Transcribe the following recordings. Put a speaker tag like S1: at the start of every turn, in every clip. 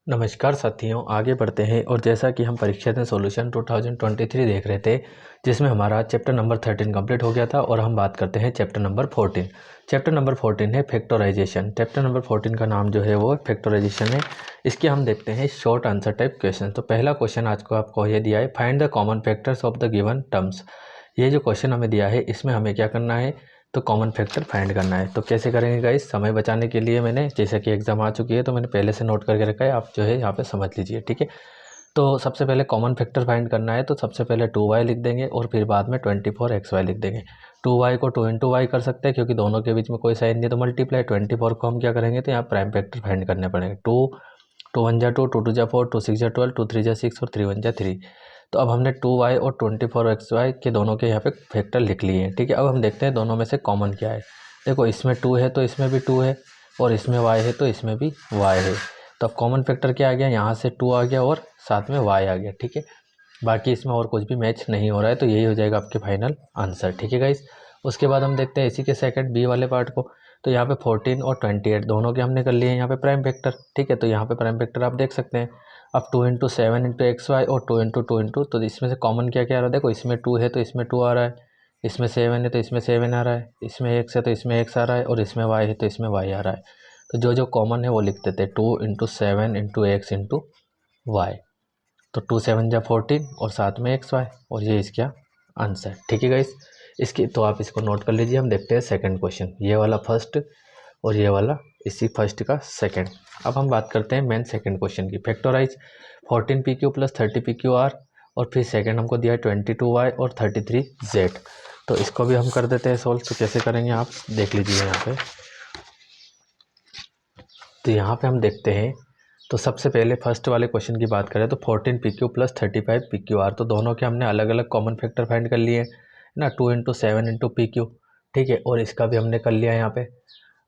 S1: नमस्कार साथियों, आगे बढ़ते हैं। और जैसा कि हम परीक्षा दिन सॉल्यूशन 2023 देख रहे थे, जिसमें हमारा चैप्टर नंबर 13 कंप्लीट हो गया था। और हम बात करते हैं चैप्टर नंबर 14। चैप्टर नंबर 14 है फैक्टराइजेशन। चैप्टर नंबर 14 का नाम जो है वो फैक्टराइजेशन है। इसके हम देखते हैं शॉर्ट आंसर टाइप क्वेश्चन। तो पहला क्वेश्चन आज को आपको ये दिया है, find the common factors of the given terms. ये जो क्वेश्चन हमें दिया है, इसमें हमें क्या करना है, तो कॉमन फैक्टर फाइंड करना है। तो कैसे करेंगे गाइस, समय बचाने के लिए मैंने, जैसे कि एग्जाम आ चुकी है तो मैंने पहले से नोट करके रखा है, आप जो है यहाँ पे समझ लीजिए, ठीक है। तो सबसे पहले कॉमन फैक्टर फाइंड करना है, तो सबसे पहले 2y लिख देंगे और फिर बाद में 24xy लिख देंगे। 2y को 2 इंटू वाई कर सकते हैं, क्योंकि दोनों के बीच में कोई साइन नहीं, तो मल्टीप्लाई। 24 को हम क्या करेंगे, तो यहाँ प्राइम फैक्टर फाइंड करने पड़ेंगे। 2 2 1 जा 4, 2 6 जा 12, 2 3 जा 6 और 3 1 जा 3। तो अब हमने 2y और 24xy के दोनों के यहाँ पे फैक्टर लिख लिए हैं, ठीक है। अब हम देखते हैं दोनों में से कॉमन क्या है। देखो, इसमें 2 है तो इसमें भी 2 है, और इसमें y है तो इसमें भी y है। तो अब कॉमन फैक्टर क्या आ गया, यहाँ से 2 आ गया और साथ में y आ गया, ठीक है। बाकी इसमें और कुछ भी मैच नहीं हो रहा है, तो यही हो जाएगा आपके फाइनल आंसर, ठीक है गाइस। उसके बाद हम देखते हैं इसी के सेकंड बी वाले पार्ट को। तो यहाँ पे 14 और 28 दोनों के हमने कर लिए हैं यहाँ पे प्राइम फैक्टर, ठीक है। तो यहाँ पे प्राइम फैक्टर आप देख सकते हैं। अब 2 इंटू 7 इंटू एक्स वाई और 2 इंटू 2 इंटू, तो इसमें से कॉमन क्या क्या आ रहा है, देखो इसमें 2 है तो इसमें 2 आ रहा है, इसमें 7 है तो इसमें 7 आ रहा है, इसमें x है तो इसमें x आ रहा है, और इसमें y है तो इसमें y आ रहा है। तो जो जो कॉमन है वो लिख देते हैं, 2 into 7 into x into y. तो 2 7 जा 14 और साथ में एक्स वाई, और ये इसका आंसर, ठीक है गाइस। इसकी तो आप इसको नोट कर लीजिए। हम देखते हैं सेकंड क्वेश्चन, ये वाला फर्स्ट और ये वाला इसी फर्स्ट का सेकंड। अब हम बात करते हैं मेन सेकंड क्वेश्चन की। फैक्टराइज 14pq प्लस 30pqr, और फिर सेकंड हमको दिया है 22y और 33z। तो इसको भी हम कर देते हैं सॉल्व। तो कैसे करेंगे आप देख लीजिए यहाँ पे। तो यहाँ पे हम देखते हैं, तो सबसे पहले फर्स्ट वाले क्वेश्चन की बात करें तो 14pq प्लस 35pqr, तो दोनों के हमने अलग अलग कॉमन फैक्टर फाइंड कर लिए हैं ना, 2 इंटू 7 इंटू pq, ठीक है। और इसका भी हमने कर लिया यहाँ पे।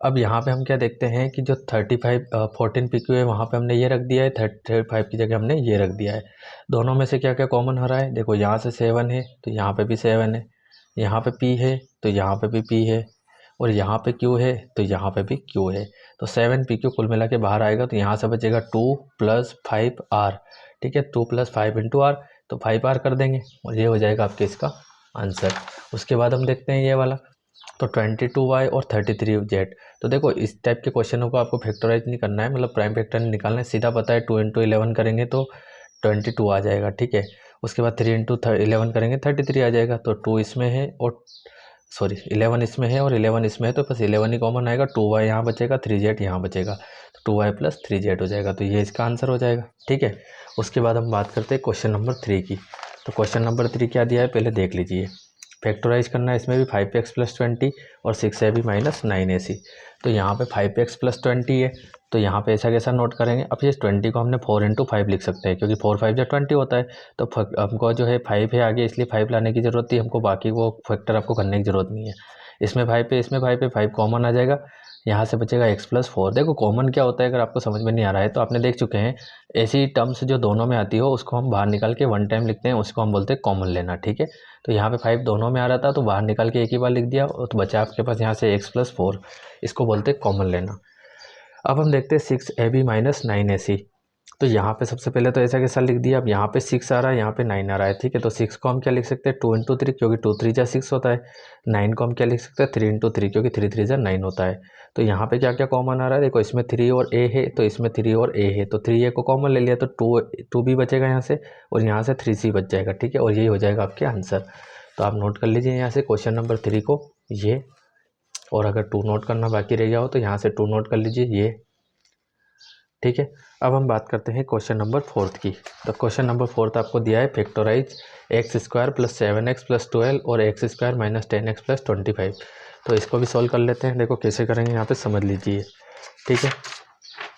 S1: अब यहाँ पे हम क्या देखते हैं कि जो 14pq है वहाँ पे हमने ये रख दिया है, 35 की जगह हमने ये रख दिया है। दोनों में से क्या क्या कॉमन हो रहा है, देखो यहाँ से 7 है तो यहाँ पे भी 7 है, यहाँ पे p है तो यहाँ पे भी p है, और यहाँ पे q है तो यहाँ पे भी q है। तो 7pq कुल मिला के बाहर आएगा, तो यहाँ से बचेगा 2 प्लस 5r, ठीक है। 2 प्लस 5 इंटू आर, तो 5r कर देंगे और ये हो जाएगा आपके इसका आंसर। उसके बाद हम देखते हैं ये वाला, तो 22y और 33z। तो देखो, इस टाइप के क्वेश्चनों को आपको फैक्टराइज नहीं करना है, मतलब प्राइम फैक्टर नहीं निकालना है, सीधा पता है 2 इंटू 11 करेंगे तो 22 आ जाएगा, ठीक है। उसके बाद 3 इंटू 11 करेंगे 33 आ जाएगा। तो 2 इसमें है और 11 इसमें है और 11 इसमें है, तो बस 11 ही कॉमन आएगा। 2y यहाँ बचेगा, 3z यहाँ बचेगा, तो 2y प्लस 3z हो जाएगा। तो ये इसका आंसर हो जाएगा, ठीक है। उसके बाद हम बात करते हैं क्वेश्चन नंबर 3 की। तो क्वेश्चन नंबर 3 क्या दिया है पहले देख लीजिए। फैक्टराइज करना है, इसमें भी 5x प्लस 20 और 6ab माइनस 9ac। तो यहाँ पे 5x प्लस 20 है, तो यहाँ पे ऐसा कैसा नोट करेंगे। अब ये 20 को हमने 4 इंटू 5 लिख सकते हैं, क्योंकि 4 5 जो 20 होता है। तो हमको जो है 5 है आगे, इसलिए 5 लाने की ज़रूरत थी हमको, बाकी वो फैक्टर आपको करने की ज़रूरत नहीं है। इसमें 5 पे इसमें 5 पे 5 कॉमन आ जाएगा, यहाँ से बचेगा x प्लस 4। देखो कॉमन क्या होता है, अगर आपको समझ में नहीं आ रहा है तो आपने देख चुके हैं, ऐसी टर्म्स जो दोनों में आती हो उसको हम बाहर निकाल के वन टाइम लिखते हैं, उसको हम बोलते हैं कॉमन लेना, ठीक है। तो यहाँ पे 5 दोनों में आ रहा था तो बाहर निकाल के एक ही बार लिख दिया, और तो बचा आपके पास यहाँ से x प्लस 4, इसको बोलते हैं कॉमन लेना। अब हम देखते हैं 6ab माइनस 9ac। तो यहाँ पे सबसे पहले तो ऐसा कैसा लिख दिया, अब यहाँ पे 6 आ रहा है, यहाँ पे 9 आ रहा है, ठीक है। तो 6 को हम क्या लिख सकते हैं, 2 इंटू 3, क्योंकि 2 3 जा 6 होता है। 9 को हम क्या लिख सकते हैं, 3 इंटू 3, क्योंकि 3 3 जा 9 होता है। तो यहाँ पे क्या क्या कॉमन आ रहा है, देखो इसमें 3 और a है तो इसमें 3 और a है, तो 3a को कॉमन ले लिया, तो 2 भी बचेगा यहाँ से, और यहाँ से 3c बच जाएगा, ठीक है। और यही हो जाएगा आपके आंसर। तो आप नोट कर लीजिए यहाँ से क्वेश्चन नंबर 3 को ये, और अगर 2 नोट करना बाकी रह गया हो तो यहाँ से 2 नोट कर लीजिए ये, ठीक है। अब हम बात करते हैं क्वेश्चन नंबर 4 की। तो क्वेश्चन नंबर 4 आपको दिया है factorise x square plus 7x plus 12 और x square minus 10x plus 25। तो इसको भी सॉल्व कर लेते हैं। देखो कैसे करेंगे, यहाँ पे समझ लीजिए, ठीक है।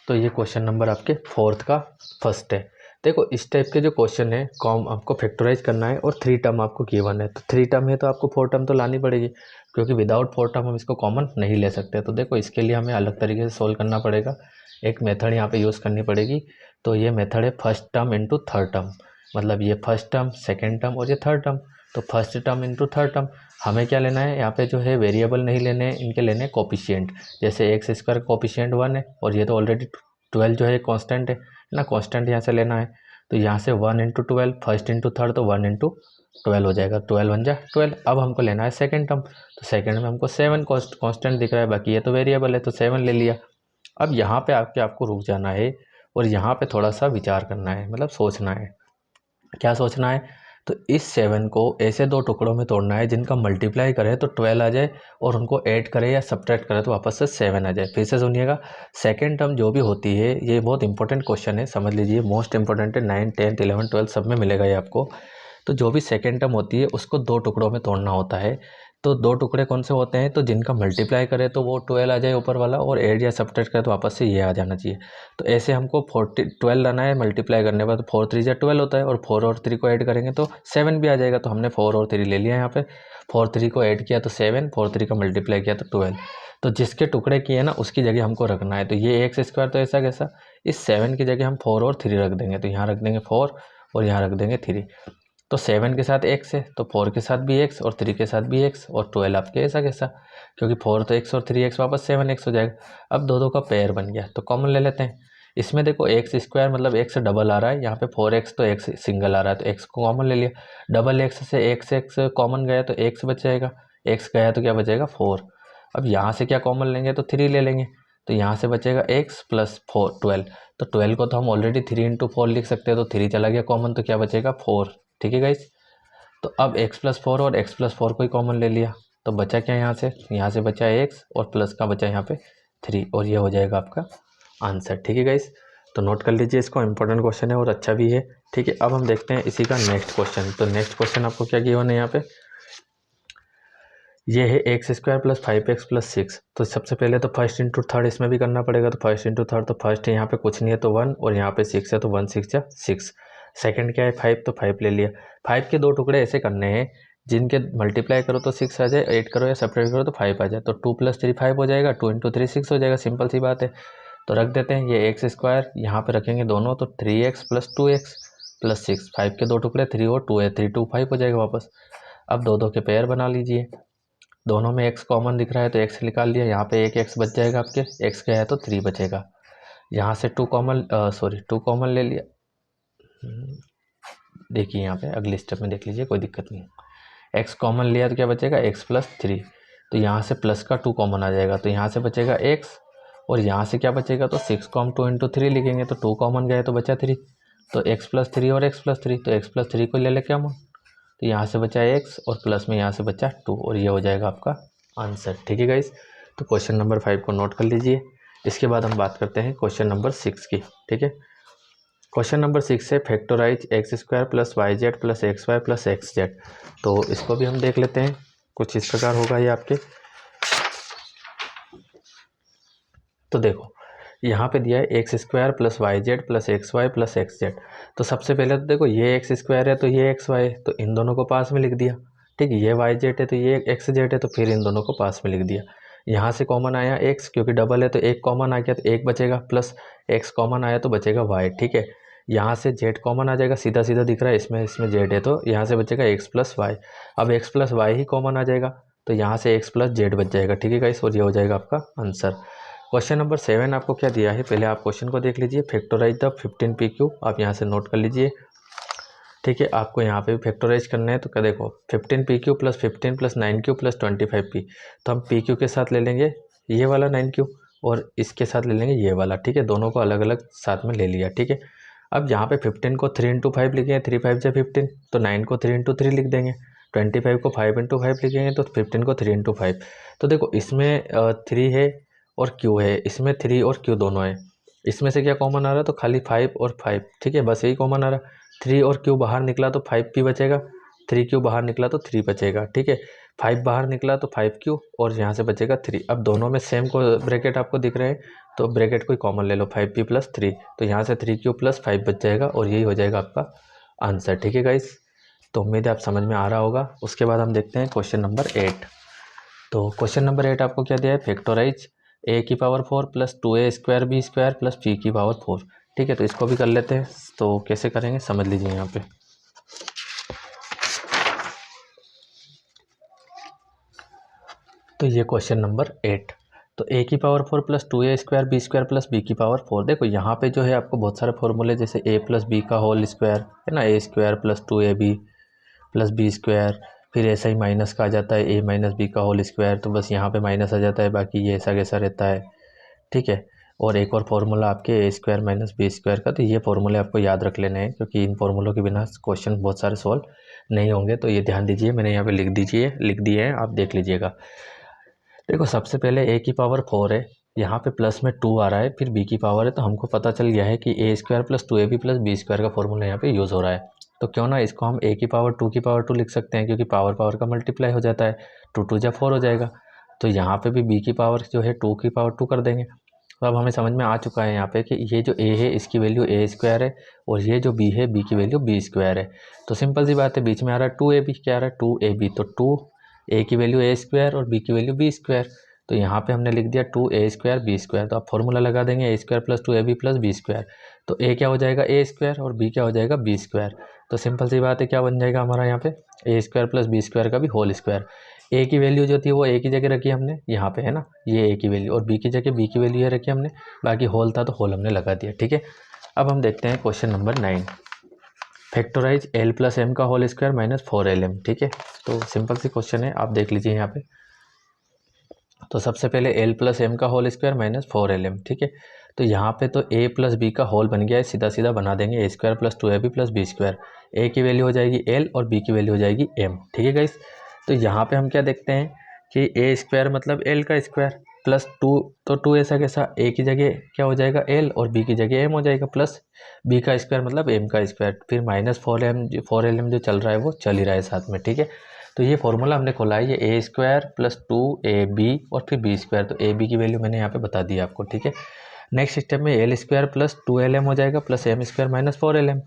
S1: तो ये क्वेश्चन नंबर आपके 4 का फर्स्ट है। देखो इस टाइप के जो क्वेश्चन है कॉम आपको फैक्टराइज करना है, और 3 टर्म आपको गिवन है, तो 3 टर्म है तो आपको 4 टर्म तो लानी पड़ेगी, क्योंकि विदाउट 4 टर्म हम इसको कॉमन नहीं ले सकते। तो देखो इसके लिए हमें अलग तरीके से सोल्व करना पड़ेगा, एक मेथड यहाँ पे यूज़ करनी पड़ेगी। तो ये मेथड है first term into third term, मतलब ये फर्स्ट टर्म, सेकेंड टर्म और ये थर्ड टर्म। तो first term into third term हमें क्या लेना है, यहाँ पे जो है वेरिएबल नहीं लेने हैं, इनके लेने हैं कोफिशिएंट। जैसे एक्स स्क्वायर कोफिशिएंट 1 है, और ये तो ऑलरेडी 12 जो है कांस्टेंट है ना, कांस्टेंट यहाँ से लेना है। तो यहाँ से 1 इंटू 12, फर्स्ट इंटू थर्ड तो 1 इंटू 12 हो जाएगा, 12 1 जा 12। अब हमको लेना है सेकंड टर्म, तो सेकंड में हमको 7 कांस्टेंट दिख रहा है, बाकी ये तो वेरिएबल है तो 7 ले लिया। अब यहाँ पे आपको रुक जाना है और यहाँ पे थोड़ा सा विचार करना है, मतलब सोचना है। क्या सोचना है? तो इस 7 को ऐसे दो टुकड़ों में तोड़ना है जिनका मल्टीप्लाई करें तो 12 आ जाए और उनको ऐड करें या सब्ट्रैक्ट करें तो वापस से 7 आ जाए। फिर से सुनिएगा, सेकंड टर्म जो भी होती है, ये बहुत इंपॉर्टेंट क्वेश्चन है, समझ लीजिए, मोस्ट इंपॉर्टेंट है, 9 10 11 12 सब में मिलेगा ये आपको। तो जो भी सेकेंड टर्म होती है उसको दो टुकड़ों में तोड़ना होता है। तो दो टुकड़े कौन से होते हैं? तो जिनका मल्टीप्लाई करे तो वो 12 आ जाए ऊपर वाला, और ऐड या सब्ट्रैक्ट करे तो वापस से ये आ जाना चाहिए। तो ऐसे हमको 12 लाना है, मल्टीप्लाई करने पर तो 4 3 जा 12 होता है, और 4 और 3 को ऐड करेंगे तो 7 भी आ जाएगा। तो हमने 4 और 3 ले लिया यहाँ पे, 4 3 को ऐड किया तो 7, 4 3 का मल्टीप्लाई किया तो 12। तो जिसके टुकड़े किए ना उसकी जगह हमको रखना है। तो ये एक्स स्क्वायर तो ऐसा कैसा, इस 7 की जगह हम 4 और 3 रख देंगे। तो यहाँ रख देंगे 4 और यहाँ रख देंगे 3। तो 7 के साथ एक्स है तो 4 के साथ भी एक्स और 3 के साथ भी एक्स, और 12 आपके ऐसा कैसा, क्योंकि 4 तो एक्स और 3 एक्स, वापस 7 एक्स हो जाएगा। अब दो दो का पेयर बन गया तो कॉमन ले लेते हैं। इसमें देखो एक्स स्क्वायर मतलब एक्स डबल आ रहा है, यहाँ पे 4x तो एक्स सिंगल आ रहा है तो एक्स को कॉमन ले लिया। डबल एक्स से एक्स एक्स कॉमन गया तो एक्स बच जाएगा, एक्स गया तो क्या बचेगा 4। अब यहाँ से क्या कॉमन लेंगे तो 3 ले लेंगे, तो यहाँ से बचेगा एक्स प्लस 4 12। तो 12 को तो हम ऑलरेडी 3 इंटू 4 लिख सकते हैं, तो 3 चला गया कॉमन तो क्या बचेगा 4। ठीक है गाइस। तो अब x प्लस 4 और x प्लस 4 को ही कॉमन ले लिया, तो बचा क्या यहाँ से बचा x और प्लस का बचा यहाँ पे 3, और ये हो जाएगा आपका आंसर। ठीक है गाइस, तो नोट कर लीजिए इसको, इंपॉर्टेंट क्वेश्चन है और अच्छा भी है। ठीक है, अब हम देखते हैं इसी का नेक्स्ट क्वेश्चन। तो नेक्स्ट क्वेश्चन आपको क्या गिवन है यहाँ पे, ये है x square plus 5x plus 6। तो सबसे पहले तो फर्स्ट इंटू थर्ड इसमें भी करना पड़ेगा। तो फर्स्ट इंटू थर्ड, तो फर्स्ट है यहाँ पे कुछ नहीं है तो 1, और यहाँ पे 6 है तो 1 6 जा 6। सेकंड क्या है 5, तो 5 ले लिया। 5 के दो टुकड़े ऐसे करने हैं जिनके मल्टीप्लाई करो तो 6 आ जाए, ऐड करो या सेपरेट करो तो 5 आ जाए। तो 2 + 3 5 हो जाएगा, 2 इंटू 3 6 हो जाएगा, सिंपल सी बात है। तो रख देते हैं ये एक्स स्क्वायर, यहाँ पे रखेंगे दोनों, तो 3x प्लस 2x प्लस 6। 5 के दो टुकड़े 3 और 2 है, 3 2 5 हो जाएगा वापस। अब दो दो के पेयर बना लीजिए, दोनों में x कॉमन दिख रहा है तो x निकाल लिया, यहाँ पे एक x बच जाएगा आपके, x गया है तो 3 बचेगा। यहाँ से 2 कॉमन ले लिया। देखिए यहाँ पे अगले स्टेप में देख लीजिए, कोई दिक्कत नहीं है। x कॉमन लिया तो क्या बचेगा x प्लस 3। तो यहाँ से प्लस का 2 कॉमन आ जाएगा, तो यहाँ से बचेगा x, और यहाँ से क्या बचेगा तो 6 को हम 2 इंटू 3 लिखेंगे, तो 2 कॉमन गया तो बचा 3। तो x प्लस 3 और x प्लस 3, तो x प्लस 3 को ले लेके हम, तो यहाँ से बचा x और प्लस में यहाँ से बचा 2, और ये हो जाएगा आपका आंसर। ठीक है गाइस, तो क्वेश्चन नंबर 5 को नोट कर लीजिए। इसके बाद हम बात करते हैं क्वेश्चन नंबर 6 की। ठीक है, क्वेश्चन नंबर 6 है factorise x square plus y z plus x y plus x z. तो इसको भी हम देख लेते हैं, कुछ इस प्रकार होगा ये आपके। तो देखो यहाँ पे दिया है x square plus y z plus x y plus x z. तो सबसे पहले तो देखो ये एक्स स्क्वायर है तो ये एक्स वाई है, तो इन दोनों को पास में लिख दिया। ठीक है, ये वाई जेड है तो ये एक्स जेड है, तो फिर इन दोनों को पास में लिख दिया। यहाँ से कॉमन आया एक्स, क्योंकि डबल है तो एक कॉमन आ गया तो एक बचेगा, प्लस एक्स कॉमन आया तो बचेगा वाई। ठीक है, यहाँ से जेड कॉमन आ जाएगा, सीधा सीधा दिख रहा है, इसमें जेड है तो यहाँ से बचेगा एक्स प्लस वाई। अब एक्स प्लस वाई ही कॉमन आ जाएगा, तो यहाँ से एक्स प्लस जेड बच जाएगा। ठीक है गाइस, और ये हो जाएगा आपका आंसर। क्वेश्चन नंबर 7 आपको क्या दिया है, पहले आप क्वेश्चन को देख लीजिए। फैक्टराइज द 15pq, आप यहाँ से नोट कर लीजिए। ठीक है, आपको यहाँ पे भी फैक्टराइज करना है, तो क्या देखो 15pq plus 15 plus 9q plus 25p। तो हम pq के साथ ले लेंगे ये वाला 9q, और इसके साथ ले लेंगे ये वाला। ठीक है, दोनों को अलग अलग साथ में ले लिया। ठीक है, अब यहाँ पे 15 को 3 इंटू 5 लिखेंगे, 3 5 जा 15, तो 9 को 3 इंटू 3 लिख देंगे। 25 को 5 इंटू 5 लिखेंगे, तो 15 को 3 इंटू 5। तो देखो इसमें 3 है और q है, इसमें 3 और q दोनों है। इसमें से क्या कॉमन आ रहा है, तो खाली 5 और 5। ठीक है, बस यही कॉमन आ रहा है। 3 और q बाहर निकला तो 5p बचेगा, 3q बाहर निकला तो 3 बचेगा। ठीक है, 5 बाहर निकला तो 5q, और यहाँ से बचेगा 3। अब दोनों में सेम को ब्रैकेट आपको दिख रहे हैं, तो ब्रैकेट को कॉमन ले लो, 5p प्लस 3, तो यहाँ से 3q प्लस 5 बच जाएगा, और यही हो जाएगा आपका आंसर। ठीक है गाइस, तो उम्मीद है आप समझ में आ रहा होगा। उसके बाद हम देखते हैं क्वेश्चन नंबर 8। तो क्वेश्चन नंबर 8 आपको क्या दिया है, फैक्टराइज a की power 4 plus 2a square b square plus p की पावर 4। ठीक है, तो इसको भी कर लेते हैं। तो कैसे करेंगे समझ लीजिए यहाँ पे। तो ये क्वेश्चन नंबर 8। तो ए की power 4 plus 2a² b square plus b की पावर 4। देखो यहाँ पे जो है आपको बहुत सारे फॉर्मूले, जैसे a प्लस बी का होल स्क्वायर है ना, a² plus 2ab plus B square, फिर ऐसा ही माइनस का आ जाता है a माइनस बी का होल स्क्वायर, तो बस यहाँ पे माइनस आ जाता है, बाकी ये ऐसा कैसा रहता है, ठीक है। और एक और फार्मूला आपके a² माइनस बी स्क्वायर का, तो ये फार्मूले आपको याद रख लेने हैं, क्योंकि इन फार्मूलों के बिना क्वेश्चन बहुत सारे सॉल्व नहीं होंगे। तो ये ध्यान दीजिए, मैंने यहाँ पे लिख दिए हैं, आप देख लीजिएगा। देखो सबसे पहले a की पावर 4 है, यहाँ पे प्लस में 2 आ रहा है, फिर b की पावर है, तो हमको पता चल गया है कि a² plus 2ab plus B square का फॉर्मूला यहाँ पे यूज़ हो रहा है। तो क्यों ना इसको हम a की पावर 2 की पावर 2 लिख सकते हैं, क्योंकि पावर पावर का मल्टीप्लाई हो जाता है, 2 2 जा 4 हो जाएगा। तो यहाँ पे भी b की पावर जो है 2 की पावर 2 कर देंगे। तो अब हमें समझ में आ चुका है यहाँ पे कि ये जो a है इसकी वैल्यू a² है, और ये जो b है b की वैल्यू b² है। तो सिंपल सी बात है, बीच में आ रहा है 2ab, क्या आ रहा है 2ab, तो 2 a की वैल्यू a² और b की वैल्यू b²। तो यहाँ पे हमने लिख दिया 2a² b²। तो आप फॉर्मूला लगा देंगे a² plus 2ab plus b²। तो a क्या हो जाएगा a² और b क्या हो जाएगा b²। तो सिंपल सी बात है, क्या बन जाएगा हमारा यहाँ पे a² प्लस b² का भी होल स्क्वायर। a की वैल्यू जो थी वो a की जगह रखी हमने यहाँ पे, है ना, ये a की वैल्यू, और b की जगह b की वैल्यू ये रखी हमने, बाकी होल था तो होल हमने लगा दिया, ठीक है। अब हम देखते हैं question number 9, factorise l plus m का होल स्क्वायर माइनस 4lm, ठीक है। तो सिंपल सी क्वेश्चन है, आप देख लीजिए यहाँ पे। तो सबसे पहले l प्लस एम का होल स्क्वायर माइनस 4lm, ठीक है। तो यहाँ पे तो a प्लस बी का होल बन गया है, सीधा सीधा बना देंगे a² plus 2ab plus b²। a की वैल्यू हो जाएगी l और b की वैल्यू हो जाएगी m, ठीक है गाइस। तो यहाँ पे हम क्या देखते हैं कि a² मतलब l का स्क्वायर प्लस 2, तो 2 ऐसा कैसा, a की जगह क्या हो जाएगा l और b की जगह m हो जाएगा, प्लस b का स्क्वायर मतलब m का स्क्वायर, फिर माइनस 4lm जो चल रहा है वो चल ही रहा है साथ में, ठीक है। तो ये फॉर्मूला हमने खोला है, ये a² प्लस 2ab और फिर b²। तो ab की वैल्यू मैंने यहाँ पे बता दी आपको, ठीक है। नेक्स्ट स्टेप में l² प्लस 2lm हो जाएगा plus m² minus 4lm।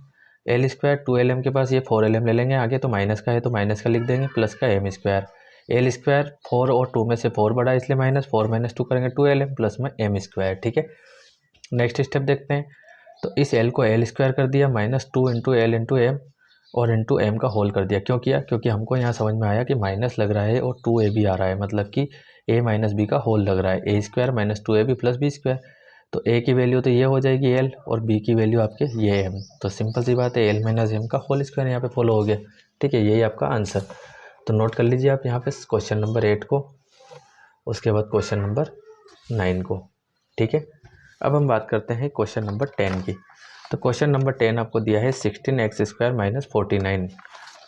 S1: l² 2lm के पास ये 4lm ले लेंगे आगे, तो माइनस का है तो माइनस का लिख देंगे, प्लस का m²। l² 4 और 2 में से 4 बड़ा, इसलिए माइनस 4 माइनस 2 करेंगे 2lm प्लस में m², ठीक है। नेक्स्ट स्टेप देखते हैं। तो इस l को l² कर दिया, minus 2 into l into m और इंटू एम का होल कर दिया। क्यों किया, क्योंकि हमको यहाँ समझ में आया कि माइनस लग रहा है और 2ab आ रहा है, मतलब कि a माइनस बी का होल लग रहा है, a² minus 2ab plus b²। तो a की वैल्यू तो ये हो जाएगी l और b की वैल्यू आपके ये m। तो सिंपल सी बात है, l माइनस m का होल स्क्वायर यहाँ पे फॉलो हो गया, ठीक है, यही आपका आंसर। तो नोट कर लीजिए आप यहाँ पे क्वेश्चन नंबर 8 को, उसके बाद क्वेश्चन नंबर 9 को, ठीक है। अब हम बात करते हैं क्वेश्चन नंबर 10 की। तो क्वेश्चन नंबर 10 आपको दिया है 16x² माइनस 49।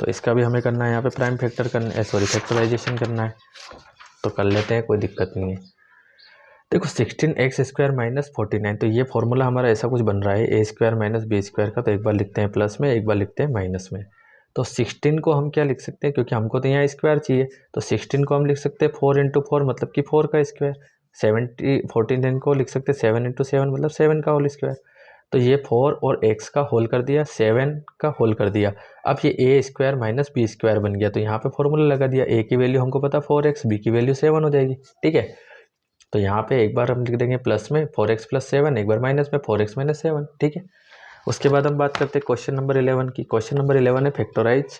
S1: तो इसका भी हमें करना है यहाँ पे प्राइम फैक्टर करना, फैक्टराइजेशन करना है, तो कर लेते हैं, कोई दिक्कत नहीं है। देखो 16x² माइनस 49, तो ये फॉर्मूला हमारा ऐसा कुछ बन रहा है a² माइनस b² का, तो एक बार लिखते हैं प्लस में, एक बार लिखते हैं माइनस में। तो 16 को हम क्या लिख सकते हैं, क्योंकि हमको तो यहाँ स्क्वायर चाहिए, तो 16 को हम लिख सकते हैं 4 इंटू 4 मतलब कि 4 का स्क्वायर। 14 को लिख सकते हैं 7 इंटू 7 मतलब 7 का होल स्क्वायर। तो ये 4 और x का होल कर दिया, 7 का होल कर दिया। अब ये a² माइनस b² बन गया, तो यहाँ पे फॉर्मूला लगा दिया, a की वैल्यू हमको पता 4x, b की वैल्यू 7 हो जाएगी, ठीक है। तो यहाँ पे एक बार हम लिख देंगे प्लस में 4x प्लस 7, एक बार माइनस में 4x माइनस 7, ठीक है। उसके बाद हम बात करते हैं क्वेश्चन नंबर 11 की। क्वेश्चन नंबर 11 है factorise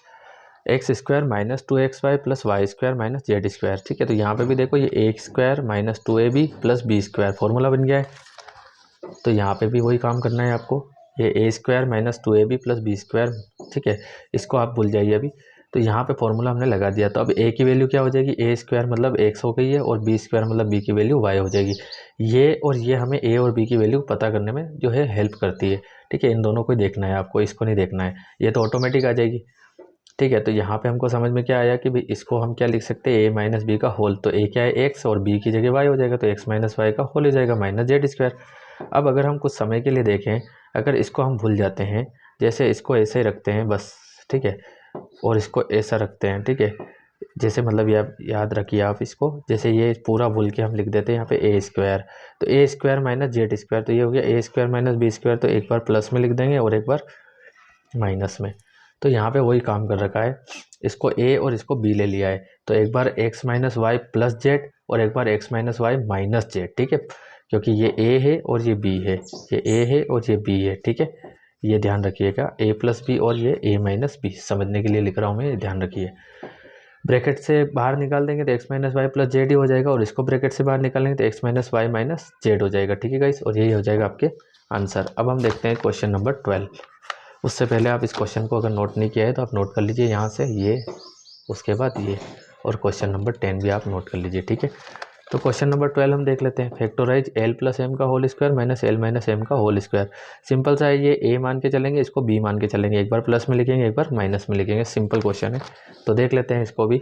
S1: x² minus 2xy plus y² minus z², ठीक है। तो यहाँ पे भी देखो ये a² minus 2ab plus b² formula बन गया है। तो यहाँ पे भी वही काम करना है आपको, ये a² minus 2ab plus b², ठीक है, इसको आप भूल जाइए अभी। तो यहाँ पे फॉर्मूला हमने लगा दिया, तो अब a की वैल्यू क्या हो जाएगी, a² मतलब x हो गई है, और b² मतलब b की वैल्यू y हो जाएगी। ये और ये हमें a और b की वैल्यू पता करने में जो है हेल्प करती है, ठीक है। इन दोनों को देखना है आपको, इसको नहीं देखना है, ये तो ऑटोमेटिक आ जाएगी, ठीक है। तो यहाँ पे हमको समझ में क्या आया कि भाई इसको हम क्या लिख सकते हैं, a माइनस बी का होल, तो a क्या है x और b की जगह y हो जाएगा, तो x माइनस वाई का होल हो जाएगा माइनस z²। अब अगर हम कुछ समय के लिए देखें, अगर इसको हम भूल जाते हैं, जैसे इसको ऐसे ही रखते हैं बस, ठीक है, और इसको ऐसा रखते हैं, ठीक है, जैसे मतलब याद रखिए आप इसको, जैसे ये पूरा भूल के हम लिख देते हैं यहाँ पे a², तो a² माइनस z², तो ये हो गया a² माइनस b², तो एक बार प्लस में लिख देंगे और एक बार माइनस में। तो यहाँ पे वही काम कर रखा है, इसको a और इसको b ले लिया है, तो एक बार x minus Y plus z और एक बार x minus Y minus z, ठीक है, क्योंकि ये a है और ये b है, ये a है और ये b है, ठीक है, ये ध्यान रखिएगा, a प्लस बी और ये a माइनस बी, समझने के लिए लिख रहा हूँ मैं, ध्यान रखिए। ब्रैकेट से बाहर निकाल देंगे तो X minus Y plus Z ही हो जाएगा, और इसको ब्रैकेट से बाहर निकालेंगे तो X minus Y minus Z हो जाएगा। ठीक है गाइस, और यही हो जाएगा आपके आंसर। अब हम देखते हैं क्वेश्चन नंबर 12। उससे पहले आप इस क्वेश्चन को अगर नोट नहीं किया है तो आप नोट कर लीजिए यहाँ से ये, उसके बाद ये, और क्वेश्चन नंबर 10 भी आप नोट कर लीजिए। ठीक है, तो क्वेश्चन नंबर 12 हम देख लेते हैं। फैक्टोराइज एल प्लस एम का whole square minus l minus m का होल स्क्वायर। सिंपल सा है, ये ए मान के चलेंगे, इसको बी मान के चलेंगे, एक बार प्लस में लिखेंगे एक बार माइनस में लिखेंगे, सिंपल क्वेश्चन है। तो देख लेते हैं इसको भी।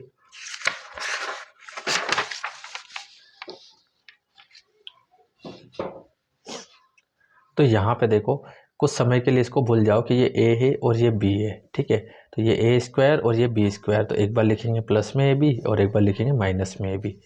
S1: तो यहाँ पे देखो, कुछ समय के लिए इसको भूल जाओ कि ये ए है और ये बी है। ठीक है, तो ये ए स्क्वायर और ये बी स्क्वायर, तो एक बार लिखेंगे प्लस में ए बी और एक बार लिखेंगे माइनस में ए बी।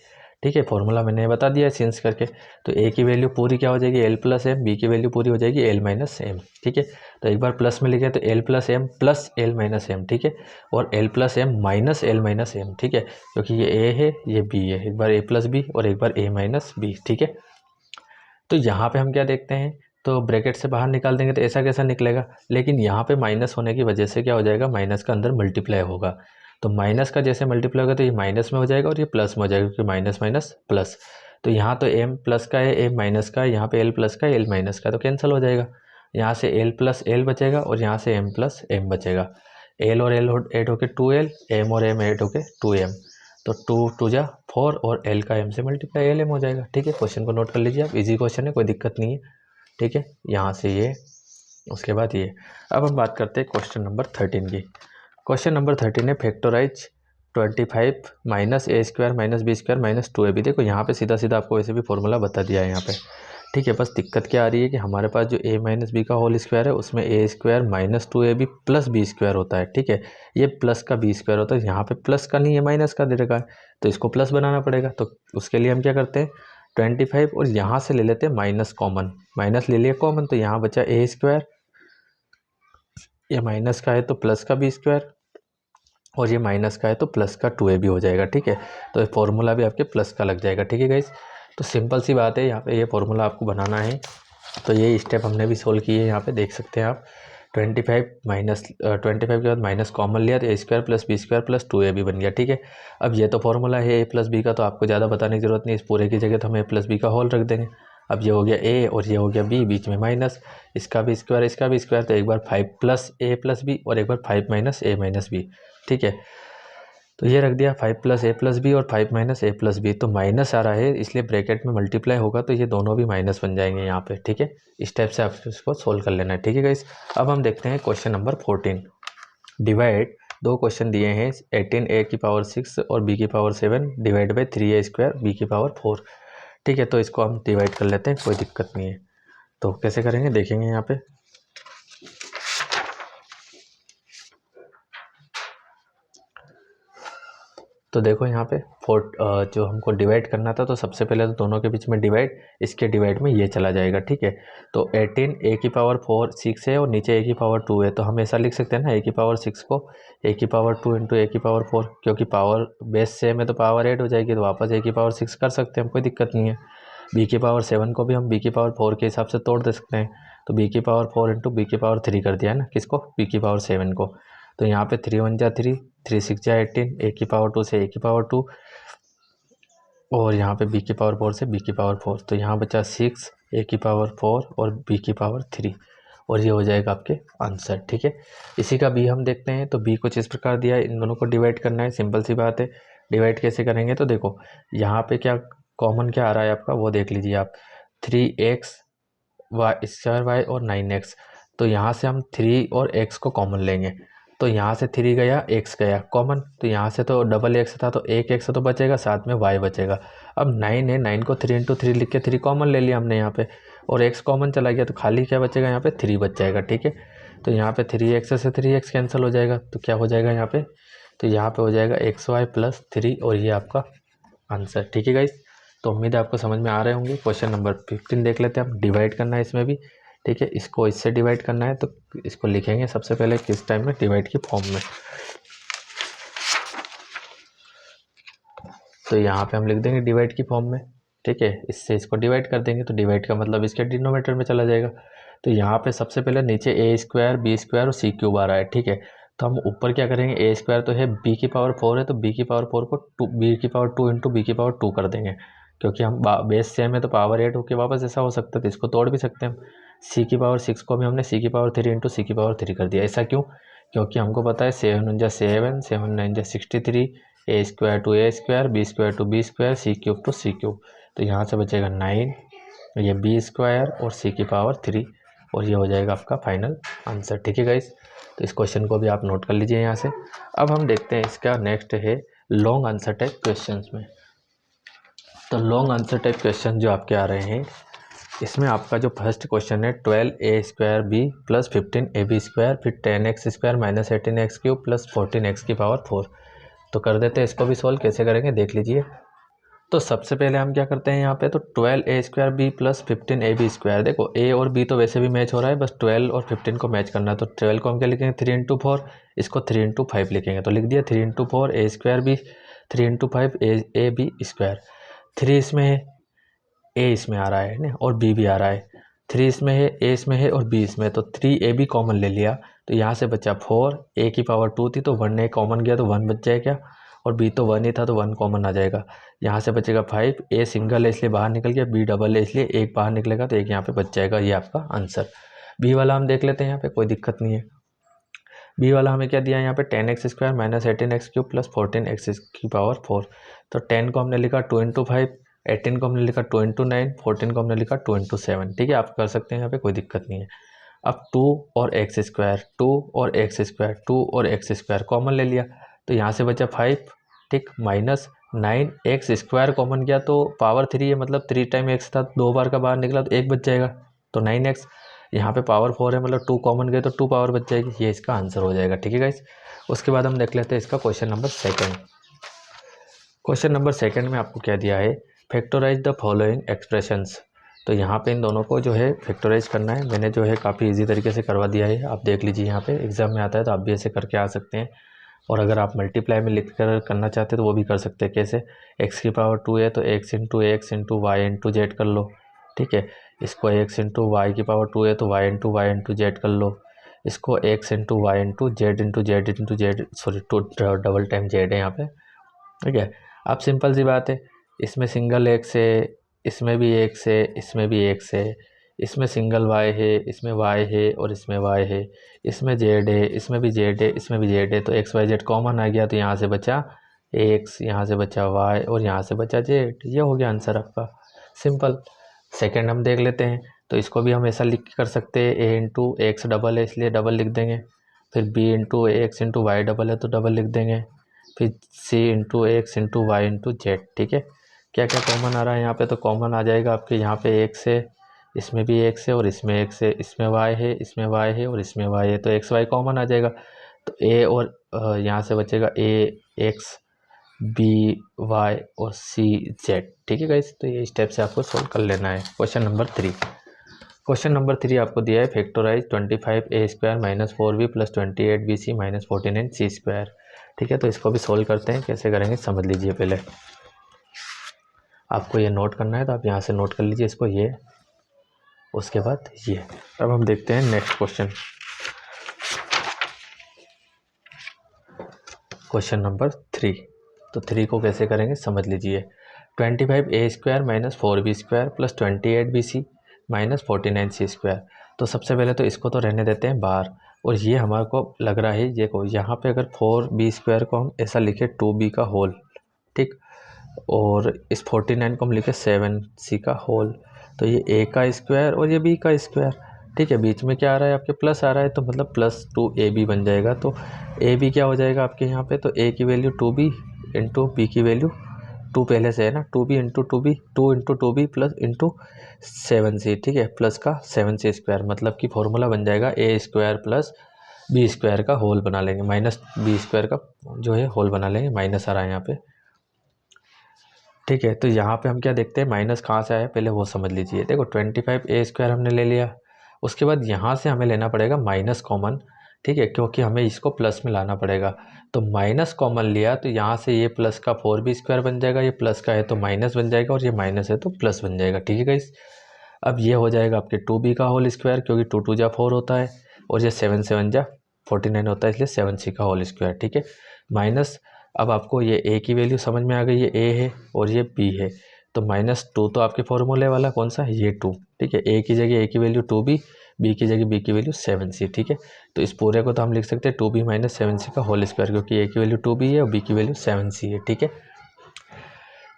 S1: ठीक है, फॉर्मूला मैंने बता दिया है चेंज करके। तो ए की वैल्यू पूरी क्या हो जाएगी, एल प्लस एम, बी की वैल्यू पूरी हो जाएगी एल माइनस एम। ठीक है, तो एक बार प्लस में लिखे तो l plus m plus l minus m. ठीक है, और l plus m minus l minus m. ठीक है, क्योंकि ये ए है ये बी है, एक बार ए प्लस बी और एक बार ए माइनस बी। ठीक है, तो यहाँ पे हम क्या देखते हैं, तो ब्रैकेट से बाहर निकाल देंगे तो ऐसा कैसा निकलेगा, लेकिन यहाँ पे माइनस होने की वजह से क्या हो जाएगा, माइनस का अंदर मल्टीप्लाई होगा। तो माइनस का जैसे मल्टीप्लाई होगा तो ये माइनस में हो जाएगा और ये प्लस में हो जाएगा, क्योंकि माइनस माइनस प्लस। तो यहाँ तो एम प्लस का है, एम माइनस का है, यहाँ पे एल प्लस का है, एल माइनस का है, तो कैंसिल हो जाएगा। यहाँ से एल प्लस एल बचेगा और यहाँ से एम प्लस एम बचेगा। एल और एल ऐड होके 2l, एम और एम ऐड होके 2m। तो 2 जा 4 और एल का एम से मल्टीप्लाई एल एम हो जाएगा। ठीक है, क्वेश्चन को नोट कर लीजिए आप, इजी क्वेश्चन है, कोई दिक्कत नहीं है। ठीक है, यहाँ से ये, उसके बाद ये। अब हम बात करते हैं क्वेश्चन नंबर 13 की। क्वेश्चन नंबर 13 है factorize 25 minus A square minus B square minus 2ab। देखो यहाँ पे सीधा सीधा आपको वैसे भी फॉर्मूला बता दिया है यहाँ पे। ठीक है, बस दिक्कत क्या आ रही है कि हमारे पास जो a माइनस बी का होल स्क्वायर है उसमें A square minus 2ab plus B square होता है। ठीक है, ये प्लस का बी स्क्वायर होता है, यहाँ पे प्लस का नहीं है माइनस का दे रखा है, तो इसको प्लस बनाना पड़ेगा। तो उसके लिए हम क्या करते हैं, 25 और यहाँ से ले लेते हैं माइनस कॉमन, माइनस ले लिया कॉमन, तो यहाँ बचा ए स्क्वायर, ये माइनस का है तो प्लस का बी स्क्वायर, और ये माइनस का है तो प्लस का 2ab हो जाएगा। ठीक है, तो ये फॉर्मूला भी आपके प्लस का लग जाएगा। ठीक है गाइस, तो सिंपल सी बात है, यहाँ पे ये फॉर्मूला आपको बनाना है। तो ये स्टेप हमने भी सोल्व किए, यहाँ पे देख सकते हैं आप। 25 के बाद माइनस कॉमन लिया तो A square plus B square plus 2ab बन गया। ठीक है, अब ये तो फॉर्मूला है ए प्लस बी का, तो आपको ज़्यादा बताने की जरूरत नहीं, इस पूरे की जगह तो हम ए प्लस बी का होल रख देंगे। अब ये हो गया ए और ये हो गया बी, बीच में माइनस, इसका भी स्क्वायर इसका भी स्क्वायर, तो एक बार 5 प्लस ए प्लस बी और एक बार 5 माइनस ए माइनस बी। ठीक है, तो ये रख दिया 5 प्लस ए प्लस बी और 5 माइनस ए प्लस बी, तो माइनस आ रहा है इसलिए ब्रैकेट में मल्टीप्लाई होगा तो ये दोनों भी माइनस बन जाएंगे यहाँ पे। ठीक है, इस टाइप से आपको इसको सोल्व कर लेना है। ठीक है गाइस, अब हम देखते हैं क्वेश्चन नंबर 14। डिवाइड, दो क्वेश्चन दिए हैं, 18a की पावर 6 और b की power 7 divide by 3a square b की पावर 4। ठीक है, तो इसको हम डिवाइड कर लेते हैं, कोई दिक्कत नहीं है। तो कैसे करेंगे देखेंगे यहाँ पे। तो देखो यहाँ पे जो हमको डिवाइड करना था, तो सबसे पहले तो दोनों के बीच में डिवाइड, इसके डिवाइड में ये चला जाएगा। ठीक है, तो 18 a की पावर 4 6 है और नीचे a की पावर 2 है, तो हम ऐसा लिख सकते हैं ना, a की पावर 6 को a की पावर 2 इंटू a की पावर 4, क्योंकि पावर बेस सेम है तो पावर ऐड हो जाएगी, तो वापस a की पावर 6 कर सकते हैं, कोई दिक्कत नहीं है। b की पावर 7 को भी हम b की पावर 4 के हिसाब से तोड़ दे सकते हैं, तो b की पावर 4 इंटू b की पावर 3 कर दिया है ना, किसको, b की पावर 7 को। तो यहाँ पे 3 1 जा 3, 3 6 जा 18, a की पावर 2 से a की पावर 2, और यहाँ पे b की पावर 4 से b की पावर 4, तो यहाँ बचा 6 a की पावर 4 और b की पावर 3, और ये हो जाएगा आपके आंसर। ठीक है, इसी का b हम देखते हैं, तो b कुछ इस प्रकार दिया है, इन दोनों को डिवाइड करना है, सिंपल सी बात है। डिवाइड कैसे करेंगे, तो देखो यहाँ पे क्या कॉमन क्या आ रहा है आपका, वो देख लीजिए आप। 3x वाई स्क्वायर वाई और 9x, तो यहाँ से हम 3 और x को कॉमन लेंगे, तो यहाँ से 3 गया x गया कॉमन, तो यहाँ से तो डबल x था तो एक x तो बचेगा, साथ में y बचेगा। अब 9 है, 9 को 3 इंटू 3 लिख के 3 कॉमन ले लिया हमने यहाँ पे, और x कॉमन चला गया, तो खाली क्या बचेगा यहाँ पे, 3 बच जाएगा। ठीक है, तो यहाँ पे 3x से 3x कैंसिल हो जाएगा, तो क्या हो जाएगा यहाँ पे, तो यहाँ पे हो जाएगा xy प्लस 3, और ये आपका आंसर। ठीक है गाइस, तो उम्मीद है आपको समझ में आ रहे होंगे। क्वेश्चन नंबर 15 देख लेते हैं, हम डिवाइड करना है इसमें भी। ठीक है, इसको इससे डिवाइड करना है, तो इसको लिखेंगे सबसे पहले किस टाइम में, डिवाइड की फॉर्म में। तो यहाँ पे हम लिख देंगे डिवाइड की फॉर्म में। ठीक है, इससे इसको डिवाइड कर देंगे, तो डिवाइड का मतलब इसके डिनोमिनेटर में चला जाएगा। तो यहाँ पे सबसे पहले नीचे ए स्क्वायर बी स्क्वायर और सी क्यूब आ रहा है। ठीक है, तो तो हम ऊपर क्या करेंगे, ए स्क्वायर तो है, बी की पावर 4 है तो बी की पावर 4 को बी की पावर 2 इंटू बी की पावर 2 कर देंगे, क्योंकि हम बेस सेम है तो पावर 8 होकर वापस ऐसा हो सकता है, तो इसको तोड़ भी सकते हैं हम। सी की पावर 6 को भी हमने सी की पावर 3 इंटू सी की पावर 3 कर दिया। ऐसा क्यों? क्योंकि हमको पता है 7 × 7 7 9 63, a square to a square, b square to b square, c cube to c cube. तो यहाँ से बचेगा 9, ये बी स्क्वायर और सी की पावर 3, और ये हो जाएगा आपका फाइनल आंसर। ठीक है गाइस, तो इस क्वेश्चन को भी आप नोट कर लीजिए यहाँ से। अब हम देखते हैं इसका नेक्स्ट है लॉन्ग आंसर टाइप क्वेश्चंस में। तो लॉन्ग आंसर टाइप क्वेश्चन जो आपके आ रहे हैं, इसमें आपका जो फर्स्ट क्वेश्चन है 12a² प्लस 15ab स्क्वायर, फिर 10x² minus 18x³ plus 14x की पावर 4। तो कर देते हैं इसको भी सॉल्व। कैसे करेंगे देख लीजिए। तो सबसे पहले हम क्या करते हैं यहाँ पे, तो 12a² प्लस 15ab स्क्वायर। देखो a और b तो वैसे भी मैच हो रहा है, बस 12 और 15 को मैच करना है। तो 12 को हम क्या लिखेंगे, 3 × 4, इसको 3 × 5 लिखेंगे। तो लिख दिया 3 × 4 a²b, 3 × 5 ab स्क्वायर। 3 इसमें है, a इसमें आ रहा है ना, और b भी आ रहा है। 3 इसमें है, a इसमें है और b इसमें है, तो 3ab कॉमन ले लिया। तो यहाँ से बचा 4, a की पावर 2 थी तो 1 a कॉमन गया तो 1 बच जाएगा, और b तो 1 ही था तो 1 कॉमन आ जाएगा। यहाँ से बचेगा 5, a सिंगल है इसलिए बाहर निकल गया, b डबल है इसलिए एक बाहर निकलेगा तो एक यहाँ पे बच जाएगा। ये आपका आंसर। b वाला हम देख लेते हैं, यहाँ पे कोई दिक्कत नहीं है। b वाला हमें क्या दिया है यहाँ पे, 10x² minus 18x³ plus 14x की पावर 4। तो 10 को हमने लिखा 2 × 5, 18 को हमने लिखा 2 × 9, 14 को हमने लिखा 2 × 7। ठीक है, आप कर सकते हैं, यहाँ पे कोई दिक्कत नहीं है। अब 2 और x², 2 और x², 2 और x² कॉमन ले लिया, तो यहाँ से बचा 5, ठीक, माइनस 9x² कॉमन किया तो पावर 3 है, मतलब 3 टाइम x था, 2 बार का बाहर निकला तो 1 बच जाएगा, तो 9x। यहाँ पे पावर 4 है, मतलब 2 कॉमन गए तो 2 पावर बच जाएगी। ये इसका आंसर हो जाएगा। ठीक है गाइस, उसके बाद हम देख लेते हैं इसका question number second. Question number second में आपको क्या दिया है, फैक्टराइज द फॉलोइंग एक्सप्रेशंस। तो यहाँ पे इन दोनों को जो है फैक्टराइज करना है। मैंने जो है काफ़ी इजी तरीके से करवा दिया है, आप देख लीजिए। यहाँ पे एग्जाम में आता है तो आप भी ऐसे करके आ सकते हैं, और अगर आप मल्टीप्लाई में लिख कर करना चाहते हैं तो वो भी कर सकते हैं। कैसे, x की पावर 2 है तो x × x × y × z कर लो। ठीक है, इसको x × y की पावर 2 है तो y × y × z कर लो। इसको x × y × z sorry, double time z है यहाँ पे। ठीक है, अब सिंपल सी बात है, इसमें सिंगल x है, इसमें भी x है, इसमें भी x है, इसमें सिंगल y है, इसमें y है और इसमें y है, इसमें z है, इसमें भी z है, इसमें भी z है। तो x y z कॉमन आ गया, तो यहाँ से बचा x, यहाँ से बचा y और यहाँ से बचा z। ये हो गया आंसर आपका, सिंपल। सेकंड हम देख लेते हैं, तो इसको भी हम ऐसा लिख कर सकते हैं, a × x डबल है इसलिए डबल लिख देंगे, फिर b × x × y डबल है तो डबल लिख देंगे, फिर c × x × y × z। ठीक है, क्या क्या कॉमन आ रहा है यहाँ पे, तो कॉमन आ जाएगा आपके यहाँ पे x है, इसमें भी x है और इसमें x है, इसमें y है, इसमें y है और इसमें y है, तो x y कॉमन आ जाएगा। तो a और यहाँ से बचेगा a x, b y और c z। ठीक है गाइस, तो ये स्टेप से आपको सोल्व कर लेना है। Question number 3। क्वेश्चन नंबर 3 आपको दिया है, factorise 25a² minus 4b plus 28bc minus 49c²। ठीक है, तो इसको भी सोल्व करते हैं। कैसे करेंगे समझ लीजिए। पहले आपको ये नोट करना है तो आप यहाँ से नोट कर लीजिए इसको, ये, उसके बाद ये। अब हम देखते हैं नेक्स्ट क्वेश्चन, क्वेश्चन नंबर 3। तो 3 को कैसे करेंगे समझ लीजिए। 25a² minus 4b² plus 28bc minus 49c²। तो सबसे पहले तो इसको तो रहने देते हैं बाहर, और ये हमारे को लग रहा है, ये को यहाँ पे अगर 4b² को हम ऐसा लिखे 2b का होल, ठीक, और इस 49 को हम लिखे 7c का होल, तो ये a का स्क्वायर और ये b का स्क्वायर। ठीक है, बीच में क्या आ रहा है आपके, प्लस आ रहा है, तो मतलब प्लस 2ab बन जाएगा। तो ab क्या हो जाएगा आपके यहाँ पे, तो a की वैल्यू 2b इंटू b की वैल्यू 2 पहले से है ना, 2b into 2b, 2 into 2b plus into 7c। ठीक है, प्लस का 7c², मतलब कि फॉर्मूला बन जाएगा a² प्लस b² का होल बना लेंगे, माइनस b² का जो है होल बना लेंगे, माइनस आ रहा है यहाँ पे। ठीक है, तो यहाँ पे हम क्या देखते हैं, माइनस कहाँ से आया पहले वो समझ लीजिए। देखो 25a² हमने ले लिया, उसके बाद यहाँ से हमें लेना पड़ेगा माइनस कॉमन। ठीक है, क्योंकि हमें इसको प्लस में लाना पड़ेगा, तो माइनस कॉमन लिया तो यहाँ से ये प्लस का 4b² बन जाएगा, ये प्लस का है तो माइनस बन जाएगा, और ये माइनस है तो प्लस बन जाएगा। ठीक है गाइस, अब ये हो जाएगा आपके 2b का होल स्क्वायर, क्योंकि 2 × 2 = 4 होता है, और ये 7 × 7 = 49 होता है, इसलिए 7c का होल स्क्वायर। ठीक है, माइनस, अब आपको ये a की वैल्यू समझ में आ गई, ये a है और ये b है, तो -2 तो आपके फॉर्मूले वाला कौन सा है, ये 2। ठीक है, a की जगह a की वैल्यू 2b, b की जगह b की वैल्यू 7c। ठीक है, तो इस पूरे को तो हम लिख सकते हैं 2b - 7c का होल स्क्वायर, क्योंकि a की वैल्यू 2b है और b की वैल्यू 7c है। ठीक है,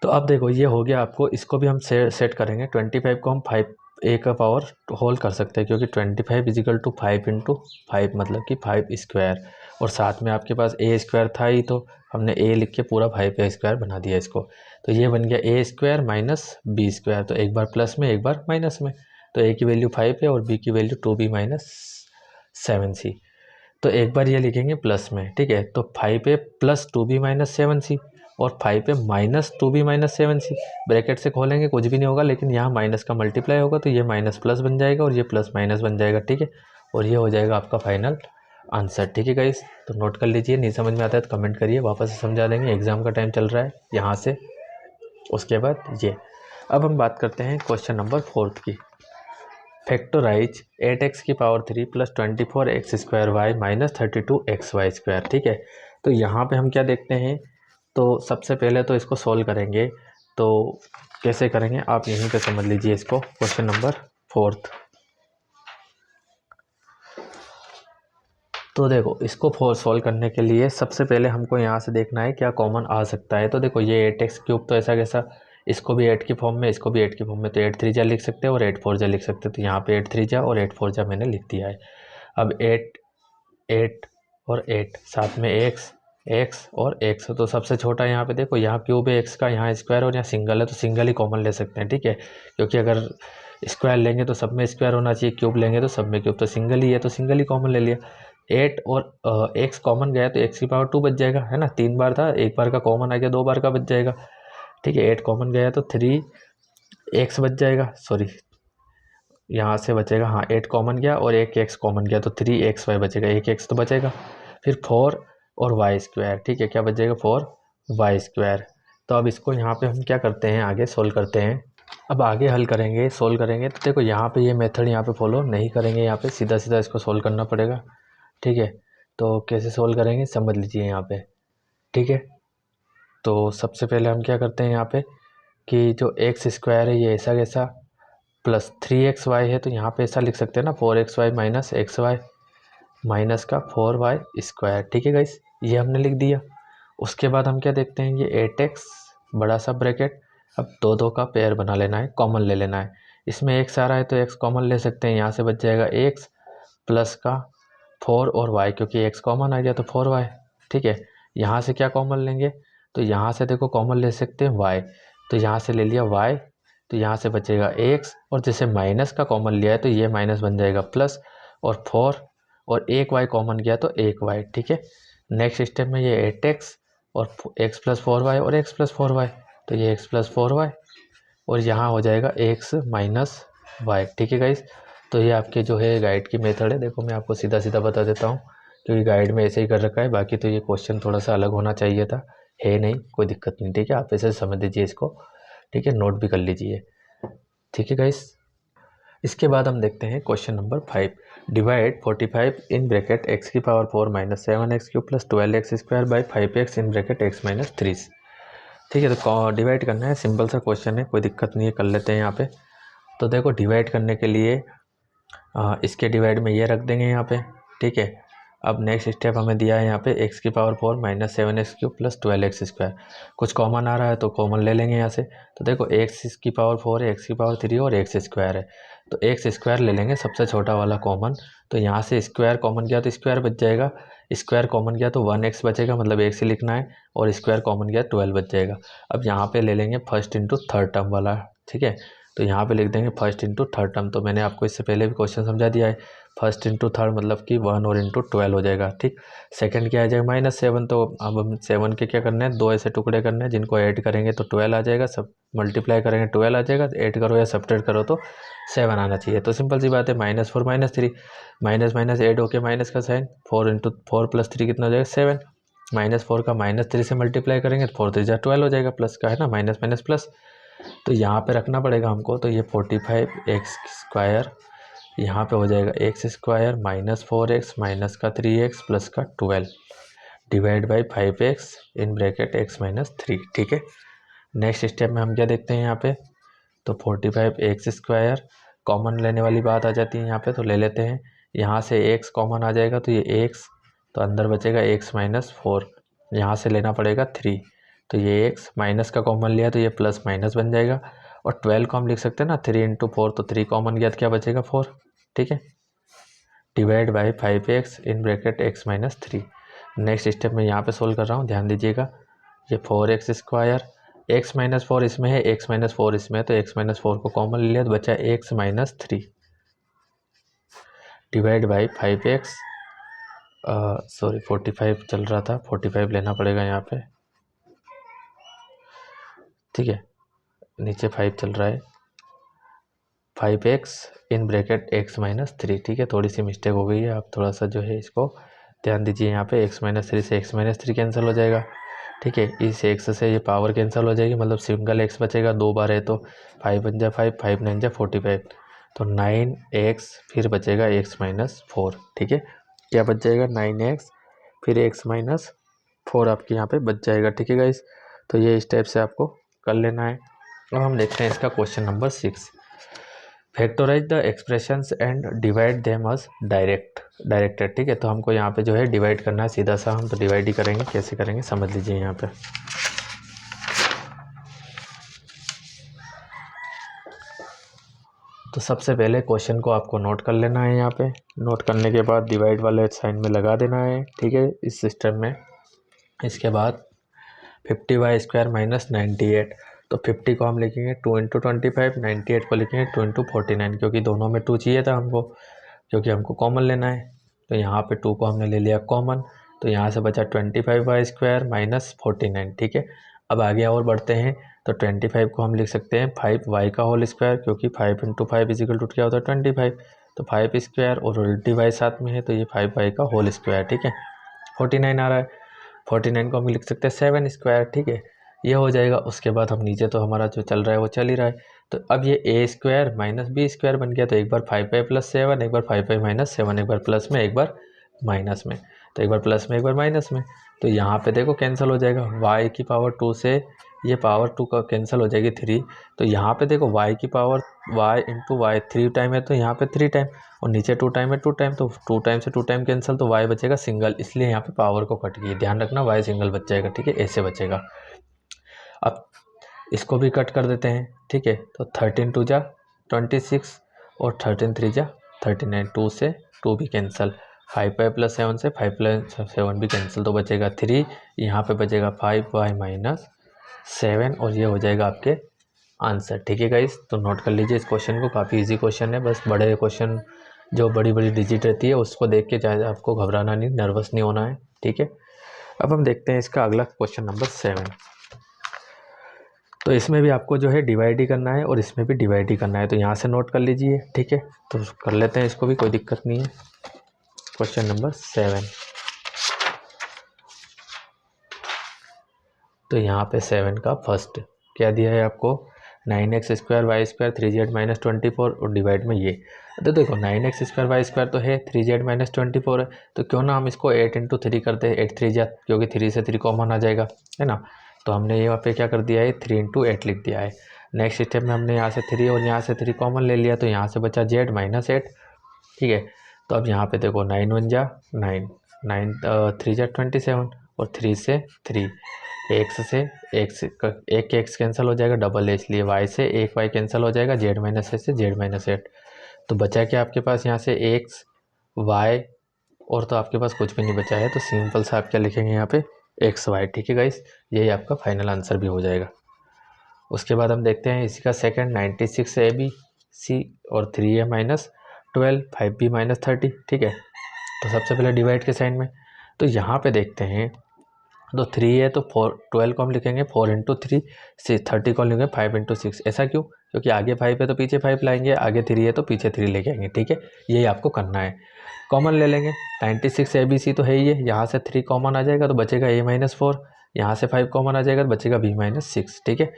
S1: तो अब देखो ये हो गया आपको, इसको भी हम सेट करेंगे। 25 को हम 5 a का पावर होल कर सकते हैं, क्योंकि 25 इजिकल टू 5 × 5 मतलब कि 5 स्क्वायर, और साथ में आपके पास a स्क्वायर था ही, तो हमने a लिख के पूरा 5 a स्क्वायर बना दिया इसको। तो ये बन गया a square minus b square, तो एक बार प्लस में एक बार माइनस में। तो a की वैल्यू 5 है और b की वैल्यू 2b - 7c। तो एक बार ये लिखेंगे प्लस में। ठीक है, तो 5 a प्लस 2b - 7c और 5 a minus 2b - 7c, bracket से खोलेंगे कुछ भी नहीं होगा, लेकिन यहाँ माइनस का मल्टीप्लाई होगा तो ये माइनस प्लस बन जाएगा और ये प्लस माइनस बन जाएगा। ठीक है, और ये हो जाएगा आपका फाइनल आंसर। ठीक है गाइस, तो नोट कर लीजिए, नहीं समझ में आता है तो कमेंट करिए, वापस से समझा देंगे, एग्जाम का टाइम चल रहा है यहाँ से। उसके बाद ये, अब हम बात करते हैं क्वेश्चन नंबर 4 की। फैक्टराइज 8x की power 3 plus 24x² y - 32xy²। ठीक है, तो यहाँ पे हम क्या देखते हैं, तो सबसे पहले तो इसको सोल्व करेंगे। तो कैसे करेंगे आप यहीं पे समझ लीजिए इसको, क्वेश्चन नंबर 4। तो देखो इसको सोल्व करने के लिए सबसे पहले हमको यहाँ से देखना है क्या कॉमन आ सकता है। तो देखो ये 8x³ तो ऐसा कैसा, इसको भी 8 की फॉर्म में, इसको भी 8 की फॉर्म में, तो 8 3 जा लिख सकते हैं और 8 4 जा लिख सकते हैं। तो यहाँ पे 8 3 जा और 8 4 जा मैंने लिख दिया है। अब 8 8 और 8 साथ में x और x, तो सबसे छोटा यहाँ पे देखो, यहाँ क्यूब है x का, यहाँ स्क्वायर और यहाँ सिंगल है, तो सिंगल ही कॉमन ले सकते हैं। ठीक है, क्योंकि अगर स्क्वायर लेंगे तो सब में स्क्वायर होना चाहिए, क्यूब लेंगे तो सब में क्यूब, तो सिंगल ही है तो सिंगल ही कॉमन ले लिया। 8 और x कॉमन गया तो x की पावर 2 बच जाएगा, है ना, 3 बार था, एक बार का कॉमन आ गया, 2 बार का बच जाएगा। ठीक है, 8 कॉमन गया तो 3x बच जाएगा, सॉरी यहाँ से बचेगा, हाँ 8 कॉमन गया और एक x कॉमन गया तो 3xy बचेगा, एक x तो बचेगा। फिर 4 और y²। ठीक है, क्या बच जाएगा, 4y²। तो अब इसको यहाँ पे हम क्या करते हैं, आगे सोल्व करते हैं। अब आगे हल करेंगे, सोल्व करेंगे, तो देखो यहाँ पे ये मेथड यहाँ पे फॉलो नहीं करेंगे, यहाँ पे सीधा सीधा इसको सोल्व करना पड़ेगा। ठीक है, तो कैसे सोल्व करेंगे समझ लीजिए यहाँ पे। ठीक है, तो सबसे पहले हम क्या करते हैं यहाँ पे कि जो x² है ये ऐसा कैसा प्लस 3xy है, तो यहाँ पे ऐसा लिख सकते हैं ना, 4xy - xy माइनस का 4y²। ठीक है गाइस, ये हमने लिख दिया। उसके बाद हम क्या देखते हैं, ये 8x बड़ा सा ब्रैकेट, अब 2 का पेयर बना लेना है, कॉमन ले लेना है। इसमें x आ रहा है तो x कॉमन ले सकते हैं, यहाँ से बच जाएगा x प्लस का 4 और y, क्योंकि x कॉमन आ गया तो 4y। ठीक है, यहाँ से क्या कॉमन लेंगे, तो यहाँ से देखो कॉमन ले सकते हैं y, तो यहाँ से ले लिया y, तो यहाँ से बचेगा x, और जैसे माइनस का कॉमन लिया है तो ये माइनस बन जाएगा प्लस, और 4 और एक y कॉमन गया तो एक y। ठीक है, नेक्स्ट स्टेप में ये 8x और x + 4y और x + 4y, तो ये x + 4y और यहाँ हो जाएगा x - y। ठीक है गाइस, तो ये आपके जो है गाइड की मेथड है। देखो मैं आपको सीधा सीधा बता देता हूँ, क्योंकि गाइड में ऐसे ही कर रखा है, बाकी तो ये क्वेश्चन थोड़ा सा अलग होना चाहिए था, है नहीं, कोई दिक्कत नहीं। ठीक है, आप ऐसे समझ लीजिए इसको। ठीक है, नोट भी कर लीजिए। ठीक है गाइस, इसके बाद हम देखते हैं question number 5। Divide 45 in bracket x की power 4 - 7x³ + 12x² by 5x in bracket x - 3। ठीक है, तो डिवाइड करना है, सिंपल सा क्वेश्चन है, कोई दिक्कत नहीं है, कर लेते हैं यहाँ पे। तो देखो डिवाइड करने के लिए इसके डिवाइड में ये रख देंगे यहाँ पे। ठीक है, अब नेक्स्ट स्टेप हमें दिया है यहाँ पे x की पावर 4 - 7x³ + 12x²। कुछ कॉमन आ रहा है तो कॉमन ले लेंगे यहाँ से। तो देखो x की पावर 4 है, x की पावर 3 और x² है, तो x² ले लेंगे सबसे छोटा वाला कॉमन। तो यहाँ से स्क्वायर कॉमन गया तो स्क्वायर बच जाएगा, स्क्वायर कॉमन गया तो 1x बचेगा, मतलब x ही लिखना है, और स्क्वायर कॉमन गया 12 बच जाएगा। अब यहाँ पे ले लेंगे फर्स्ट इंटू थर्ड टर्म वाला। ठीक है, तो यहाँ पे लिख देंगे फर्स्ट इंटू थर्ड टर्म, तो मैंने आपको इससे पहले भी क्वेश्चन समझा दिया है, फर्स्ट इंटू थर्ड मतलब कि 1 और इंटू 12 हो जाएगा। ठीक, सेकंड क्या आ जाएगा -7, तो अब हम 7 के क्या करना है, 2 ऐसे टुकड़े करने हैं जिनको ऐड करेंगे तो 12 आ जाएगा, सब मल्टीप्लाई करेंगे 12 आ जाएगा, ऐड करो या सब्ट्रैक्ट करो तो 7 आना चाहिए। तो सिंपल सी बात है, -4 - 3, माइनस माइनस ऐड होके माइनस का साइन, 4 × 4 + 3 कितना हो जाएगा 7, -4 का -3 से मल्टीप्लाई करेंगे तो 4 3 जा 12 हो जाएगा, प्लस का है ना, माइनस माइनस प्लस, तो यहाँ पे रखना पड़ेगा हमको। तो ये 45x² यहाँ पे हो जाएगा x square minus 4x minus का 3x प्लस का 12 divide by 5x in bracket x minus 3। ठीक है, नेक्स्ट स्टेप में हम क्या देखते हैं यहाँ पे, तो 45x स्क्वायर कॉमन लेने वाली बात आ जाती है यहाँ पे, तो ले लेते हैं। यहाँ से x कॉमन आ जाएगा तो ये x, तो अंदर बचेगा x माइनस 4, यहाँ से लेना पड़ेगा 3, तो ये x माइनस का कॉमन लिया तो ये प्लस माइनस बन जाएगा। और 12 को हम लिख सकते हैं ना 3 इंटू 4, तो 3 कॉमन गया तो क्या बचेगा 4। ठीक है, divide by 5x in bracket x minus 3। Next step में यहाँ पे सोल्व कर रहा हूँ, ध्यान दीजिएगा। ये 4x स्क्वायर, x माइनस 4 इसमें है, x माइनस 4 इसमें है, तो x माइनस 4 को कॉमन ले लिया तो बचा x minus 3 divide by 5x, sorry 45 चल रहा था, 45 लेना पड़ेगा यहाँ पे। ठीक है, नीचे 5 चल रहा है, 5x in bracket x minus 3। ठीक है, थोड़ी सी मिस्टेक हो गई है, आप थोड़ा सा जो है इसको ध्यान दीजिए। यहाँ पे x माइनस 3 से x माइनस 3 कैंसिल हो जाएगा। ठीक है, इस x से ये पावर कैंसिल हो जाएगी, मतलब सिंगल x बचेगा, 2 बार है तो 5 बन जा 5, 5 9 जा 45, तो 9x फिर बचेगा x माइनस 4। ठीक है, क्या बच जाएगा 9x फिर x माइनस 4 आपके यहाँ पे बच जाएगा। ठीक है गाइस, तो ये स्टेप से आपको कर लेना है। अब हम देखते हैं इसका question number 6। Factorise the expressions and divide them as directed. ठीक है, तो हमको यहाँ पे जो है डिवाइड करना है, सीधा सा हम तो डिवाइड ही करेंगे। कैसे करेंगे समझ लीजिए यहाँ पे। तो सबसे पहले क्वेश्चन को आपको नोट कर लेना है। यहाँ पे नोट करने के बाद डिवाइड वाले साइन में लगा देना है। ठीक है, इस सिस्टम में। इसके बाद 50y स्क्वायर माइनस 98, तो 50 को हम लिखेंगे 2 इंटू 25, 98 को लिखेंगे 2 इंटू 49, क्योंकि दोनों में 2 चाहिए था हमको, क्योंकि हमको कॉमन लेना है। तो यहाँ पे 2 को हमने ले लिया कॉमन, तो यहाँ से बचा 25y स्क्वायर माइनस 49। ठीक है, अब आगे और बढ़ते हैं, तो 25 को हम लिख सकते हैं 5y का होल स्क्वायर, क्योंकि 5 इंटू 5 इजिकल टू क्या होता है 25, तो 5 स्क्वायर और उल्टी y साथ में है तो ये 5y का होल स्क्वायर। ठीक है, 49 आ रहा है, 49 को हम लिख सकते हैं 7 स्क्वायर। ठीक है, ये हो जाएगा। उसके बाद हम नीचे तो हमारा जो चल रहा है वो चल ही रहा है, तो अब ये a square minus B square बन गया, तो एक बार 5y प्लस 7, एक बार 5y माइनस 7, एक बार प्लस में एक बार माइनस में, तो एक बार प्लस में एक बार माइनस में, तो यहाँ पे देखो कैंसिल हो जाएगा। y की पावर 2 से ये पावर 2 का कैंसिल हो जाएगी 3, तो यहाँ पे देखो y की power y into y 3 time है, तो यहाँ पे 3 टाइम, और नीचे 2 टाइम है 2 टाइम, तो 2 टाइम से 2 टाइम कैंसिल, तो y बचेगा सिंगल, इसलिए यहाँ पे पावर को कट गई। ध्यान रखना y सिंगल बच जाएगा। ठीक है, ऐसे बचेगा। अब इसको भी कट कर देते हैं। ठीक है, तो 13 2 जा 26 और 13 3 जा 39, 2 से 2 भी कैंसिल, 5y प्लस 7 से 5 प्लस 7 भी कैंसिल, तो बचेगा 3, यहाँ पे बचेगा 5y माइनस 7, और ये हो जाएगा आपके आंसर। ठीक है गाइस, तो नोट कर लीजिए इस क्वेश्चन को, काफ़ी इजी क्वेश्चन है। बस बड़े क्वेश्चन जो बड़ी बड़ी डिजिट रहती है उसको देख के चाहे आपको घबराना नहीं, नर्वस नहीं होना है। ठीक है, अब हम देखते हैं इसका अगला क्वेश्चन नंबर 7। तो इसमें भी आपको जो है डिवाइड ही करना है और इसमें भी डिवाइड ही करना है, तो यहाँ से नोट कर लीजिए। ठीक है, तो कर लेते हैं इसको भी, कोई दिक्कत नहीं है। क्वेश्चन नंबर 7, तो यहाँ पे 7 का फर्स्ट क्या दिया है आपको, 9x square Y square 3z minus 24, और डिवाइड में ये, तो देखो 9x स्क्वायर वाई स्क्वायर तो है, 3z माइनस 24 है, तो क्यों ना हम इसको 8 इंटू 3 करते हैं, 8 3 जा, क्योंकि 3 से 3 कॉमन आ जाएगा, है ना। तो हमने यहाँ पे क्या कर दिया है 3 इंटू 8 लिख दिया है। नेक्स्ट स्टेप में हमने यहाँ से 3 और यहाँ से 3 कॉमन ले लिया, तो यहाँ से बचा z माइनस 8। ठीक है, तो अब यहाँ पे देखो 9 1 जा 9, 9 3 जा 27, और 3 से 3, एक्स से एक एक्स कैंसिल हो जाएगा, डबल है इसलिए y से एक y कैंसिल हो जाएगा, z माइनस 8 से z माइनस 8, तो बचा क्या आपके पास यहाँ से x y, और तो आपके पास कुछ भी नहीं बचा है, तो सिंपल सा आप क्या लिखेंगे यहाँ पे एक्स वाई। ठीक है गाइस, यही आपका फाइनल आंसर भी हो जाएगा। उसके बाद हम देखते हैं इसी का सेकंड, 96 ए बी सी और 3a माइनस 12, 5b माइनस 30। ठीक है, तो सबसे पहले डिवाइड के साइन में, तो यहाँ पे देखते हैं, तो 3 है तो 12 को हम लिखेंगे 4 इंटू 3 से, 30 को लिखेंगे 5 इंटू 6। ऐसा क्यों, क्योंकि आगे 5 है तो पीछे 5 लाएंगे, आगे 3 है तो पीछे 3 लेके आएंगे। ठीक है, यही आपको करना है। कॉमन ले लेंगे, 96 ए बी सी तो है ही है, यहाँ से 3 कॉमन आ जाएगा तो बचेगा a माइनस 4, यहाँ से 5 कॉमन आ जाएगा तो बचेगा b माइनस 6। ठीक है,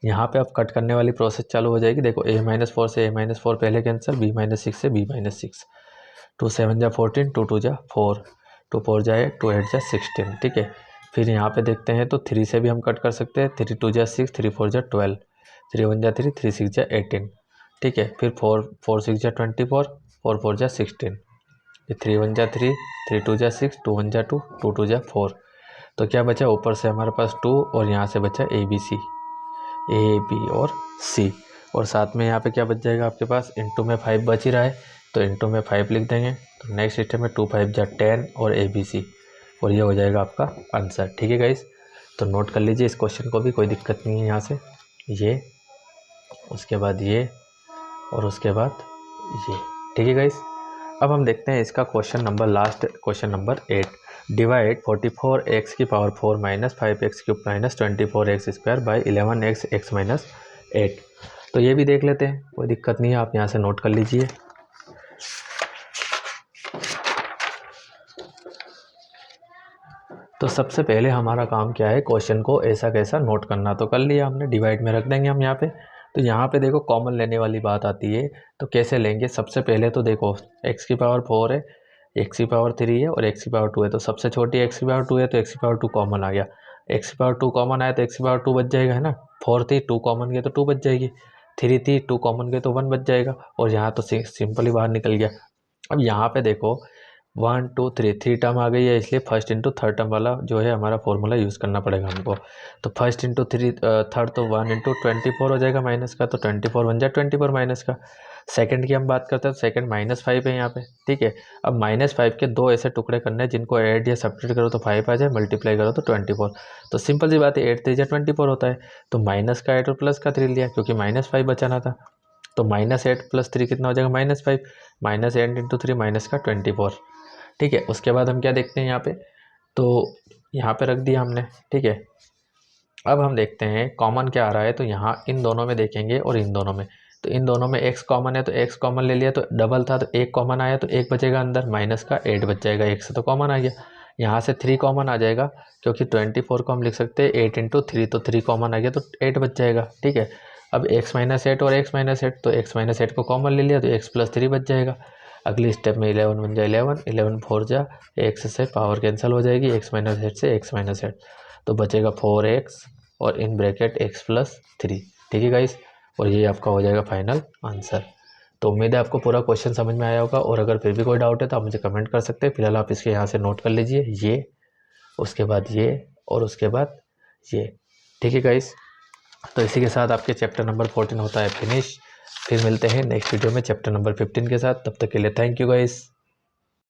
S1: यहाँ पे अब कट करने वाली प्रोसेस चालू हो जाएगी। देखो a-4 से a-4 पहले कैंसिल, b-6 से b-6, 2 7 जा 14, 2 2 जा 4, 2 4 जा 8, 2 8 जा 16। ठीक है, फिर यहाँ पे देखते हैं तो 3 से भी हम कट कर सकते हैं। 3 2 जा 6, 3 4 जा 12, 3 1 जा 3, 3 6 जा 18। ठीक है, फिर 4 6 जा 24, 4 4 जा 16, फिर 3 1 जा 3, 3 2 जा 6, 2 1 जा 2, 2 2 जा 4। तो क्या बचा, ऊपर से हमारे पास 2 और यहाँ से बचा ABC, A B और C। और साथ में यहाँ पे क्या बच जाएगा आपके पास, इंटू में 5 बच ही रहा है तो इंटू में 5 लिख देंगे। तो नेक्स्ट स्टेप में 2 5 जा 10 और ABC, और ये हो जाएगा आपका आंसर। ठीक है गाइस, तो नोट कर लीजिए इस क्वेश्चन को भी, कोई दिक्कत नहीं है। यहाँ से ये, उसके बाद ये, और उसके बाद ये। ठीक है गाइस, अब हम देखते हैं इसका question number, last question number 8। Divide 44x की power 4 minus 5x cube minus 24x square by 11x x minus 8। तो ये भी देख लेते हैं, कोई दिक्कत नहीं है, आप यहाँ से नोट कर लीजिए। तो सबसे पहले हमारा काम क्या है, क्वेश्चन को ऐसा कैसा नोट करना। तो कर लिया हमने, डिवाइड में रख देंगे हम यहाँ पे। तो यहाँ पे देखो कॉमन लेने वाली बात आती है, तो कैसे लेंगे। सबसे पहले तो देखो x की पावर 4 है, x की पावर 3 है और x की पावर 2 है। तो सबसे छोटी x की पावर 2 है तो x की पावर 2 कॉमन आ गया। x की पावर 2 कॉमन आया तो x की पावर 2 बच जाएगा, है ना। 4 थी, 2 कॉमन गए तो 2 बच जाएगी। 3 थी, 2 कॉमन गए तो 1 बच जाएगा, और यहाँ तो सिंपल ही बाहर निकल गया। अब यहाँ पे देखो 1 2 3 टर्म आ गई है, इसलिए फर्स्ट इंटू थर्ड टर्म वाला जो है हमारा फॉर्मूला यूज़ करना पड़ेगा हमको। तो फर्स्ट इंटू थर्ड तो 1 इंटू 24 हो जाएगा माइनस का, तो 24 1 जा 24 माइनस का। सेकंड की हम बात करते हैं तो सेकंड -5 है यहाँ पे। ठीक है, अब -5 के दो ऐसे टुकड़े करने हैं जिनको ऐड या सब्ट्रैक्ट करो तो 5 आ जाए, मल्टीप्लाई करो तो 24। तो सिंपल सी बात है, 8 3 जा 24 होता है। तो माइनस का 8 और प्लस का 3 लिया क्योंकि -5 बचाना था। तो -8 + 3 कितना हो जाएगा, -5, -8 इंटू 3 माइनस का 24। ठीक है, उसके बाद हम क्या देखते हैं यहाँ पे, तो यहाँ पे रख दिया हमने। ठीक है, अब हम देखते हैं कॉमन क्या आ रहा है। तो यहाँ इन दोनों में देखेंगे और इन दोनों में, तो इन दोनों में x कॉमन है तो x कॉमन ले लिया, तो डबल था तो 1 कॉमन आया तो 1 बचेगा अंदर, माइनस का 8 बच जाएगा, 1 से तो कॉमन आ गया। यहाँ से 3 कॉमन आ जाएगा क्योंकि 24 को हम लिख सकते हैं 8 इंटू 3, तो 3 कॉमन आ गया तो 8 बच जाएगा। ठीक है, अब x - 8 और x - 8, तो x - 8 को कॉमन ले लिया तो x + 3 बच जाएगा। अगली स्टेप में 11 1 जा 11, 11 4 जा x से पावर कैंसिल हो जाएगी, x - 8 से x - 8, तो बचेगा 4x और इन ब्रैकेट x + 3। ठीक है गाइस, और ये आपका हो जाएगा फाइनल आंसर। तो उम्मीद है आपको पूरा क्वेश्चन समझ में आया होगा, और अगर फिर भी कोई डाउट है तो आप मुझे कमेंट कर सकते हैं। फिलहाल आप इसके यहाँ से नोट कर लीजिए, ये, उसके बाद ये, और उसके बाद ये। ठीक है गाइस, तो इसी के साथ आपके चैप्टर नंबर 14 होता है फिनिश। फिर मिलते हैं नेक्स्ट वीडियो में चैप्टर नंबर 15 के साथ। तब तक के लिए थैंक यू गाइस।